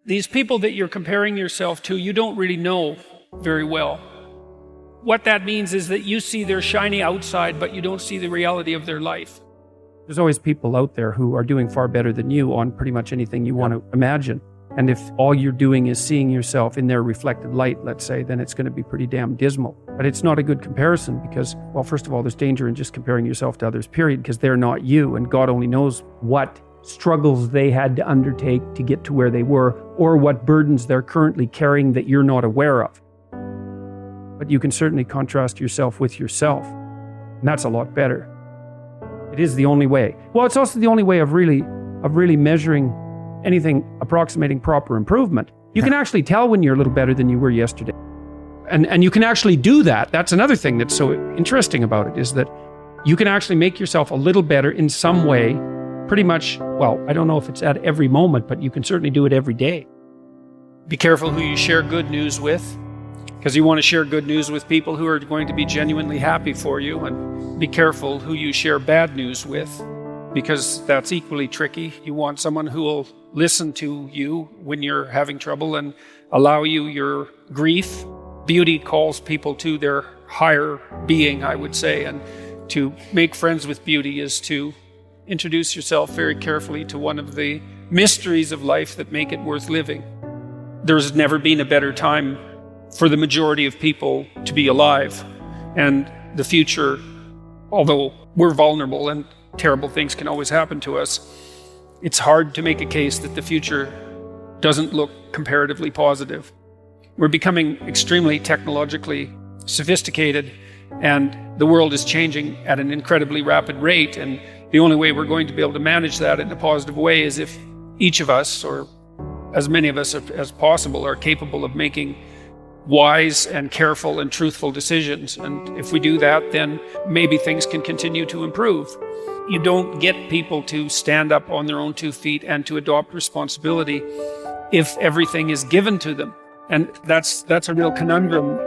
these people that you're comparing yourself to, you don't really know very well. What that means is that you see their shiny outside, but you don't see the reality of their life. There's always people out there who are doing far better than you on pretty much anything you want to imagine. And if all you're doing is seeing yourself in their reflected light, let's say, then it's going to be pretty damn dismal. But it's not a good comparison because, well, first of all, there's danger in just comparing yourself to others, period, because they're not you. And God only knows what struggles they had to undertake to get to where they were, or what burdens they're currently carrying that you're not aware of. But you can certainly contrast yourself with yourself. And that's a lot better. It is the only way. Well, it's also the only way of really measuring anything approximating proper improvement. You can actually tell when you're a little better than you were yesterday. And you can actually do that. That's another thing that's so interesting about it, is that you can actually make yourself a little better in some way, pretty much, well, I don't know if it's at every moment, but you can certainly do it every day. Be careful who you share good news with, because you want to share good news with people who are going to be genuinely happy for you. And be careful who you share bad news with, because that's equally tricky. You want someone who will listen to you when you're having trouble and allow you your grief. Beauty calls people to their higher being, I would say, and to make friends with beauty is to introduce yourself very carefully to one of the mysteries of life that make it worth living. There's never been a better time for the majority of people to be alive. And the future, although we're vulnerable and terrible things can always happen to us, it's hard to make a case that the future doesn't look comparatively positive. We're becoming extremely technologically sophisticated, and the world is changing at an incredibly rapid rate. And the only way we're going to be able to manage that in a positive way is if each of us, or as many of us as possible, are capable of making wise and careful and truthful decisions. And if we do that, then maybe things can continue to improve. You don't get people to stand up on their own 2 feet and to adopt responsibility if everything is given to them. And that's a real conundrum.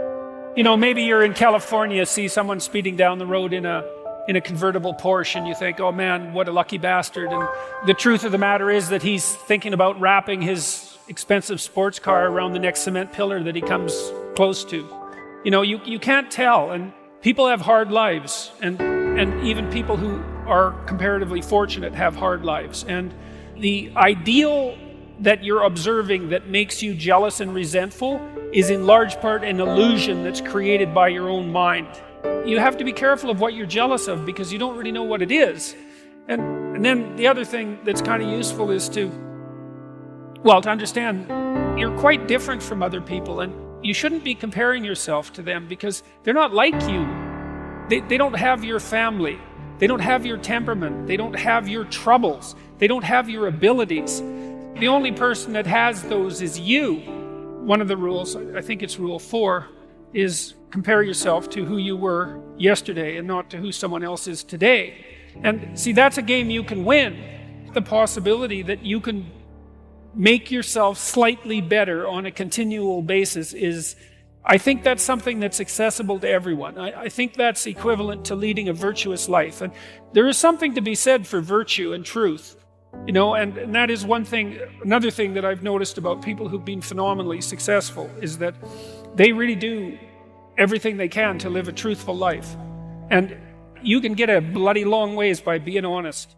You know, maybe you're in California, see someone speeding down the road in a convertible Porsche, and you think, oh man, what a lucky bastard. And the truth of the matter is that he's thinking about wrapping his expensive sports car around the next cement pillar that he comes close to. You know, you can't tell, and people have hard lives, and even people who are comparatively fortunate have hard lives. And the ideal that you're observing that makes you jealous and resentful is in large part an illusion that's created by your own mind. You have to be careful of what you're jealous of, because you don't really know what it is. And then the other thing that's kind of useful is to understand you're quite different from other people, and you shouldn't be comparing yourself to them because they're not like you. They don't have your family. They don't have your temperament. They don't have your troubles. They don't have your abilities. The only person that has those is you. One of the rules, I think it's rule 4, is compare yourself to who you were yesterday and not to who someone else is today. And see, that's a game you can win. The possibility that you can make yourself slightly better on a continual basis is, I think that's something that's accessible to everyone. I think that's equivalent to leading a virtuous life. And there is something to be said for virtue and truth. You know, and that is one thing. Another thing that I've noticed about people who've been phenomenally successful is that they really do everything they can to live a truthful life. And you can get a bloody long ways by being honest.